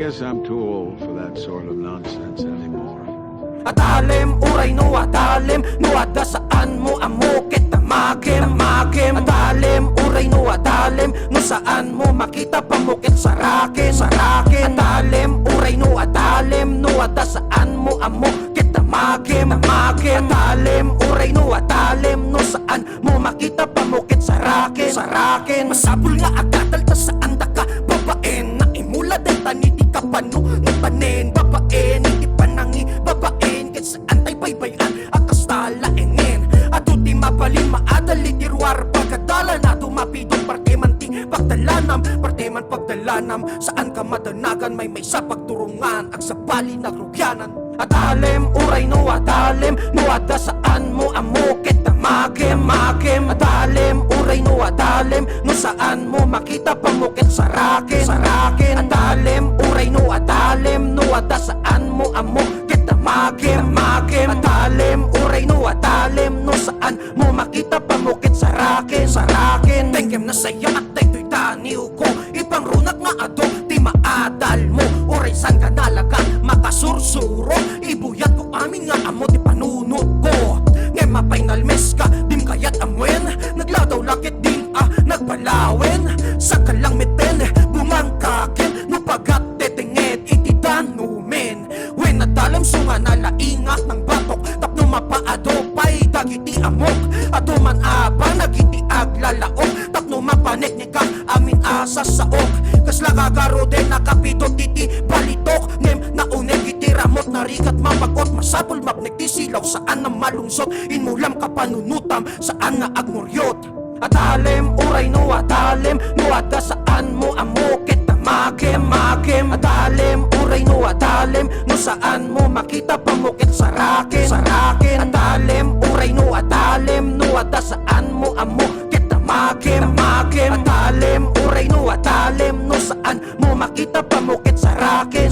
guess I'm too old for that sort of nonsense anymore. Adalem, uray no adalem, no ada saan mo amo kita magem. Adalem, uray no adalem, no saan mo makita pamukit sa raken. Adalem, uray no adalem, no ada saan mo amo kita magem. Adalem, uray no adalem, no saan mo makita pamukit sa raken. Masabol nga agatal ta saan da ka babaen na imula del taniti ka pano ni panen babaen iti panangi babaen ket saan tay baybayan akas talaengin adu ti mabalin maadali ti ruar pagkadala na tumapidong parte man ti pagdalanam saan ka madanagan may sa pagturungan ag sa bali nagrugyanan. Adalem, uray no adalem, no ada saan mo amo kita magem. Adalem, uray no adalem, no saan mo makita pamukit sa raken. Adalem, uray no adalem, no ada saan mo amo kita magem. Adalem, uray no adalem, no saan mo makita pamukit sa raken. Tengkem na saya at daytoy taniw ko ibang runak nga ado ti maadal mo uray san ka nalaga makasursuro ibuyat ko amin nga amo ti panuno ko ngay mapainalmes ka dim kayat amwen nagladaw lakit din nagpalawen sa kalang meten bumangkakin no pagat tetinget iti danumen wen nadalam sunga nalaingat ng batok tapno mapaado pay dagiti amok ato man aba nagiti aglalaok tapno mapanek ni ka amin asa saok kasla kagaro den nakapidot iti balitok nem naunek iti ramot narikat mapakot masapol mapnek ti silaw saan na malungsot inmulam ka panunutam saan na agmuryot. Adalem, uray no adalem, no ada saan mo amo kita magem. Adalem, uray no adalem, no saan mo makita pamukit sa raken. Adalem, uray no adalem, no ada saan mo amo kita magem. Adalem, uray no adalem, no saan mo makita pamukit sa raken.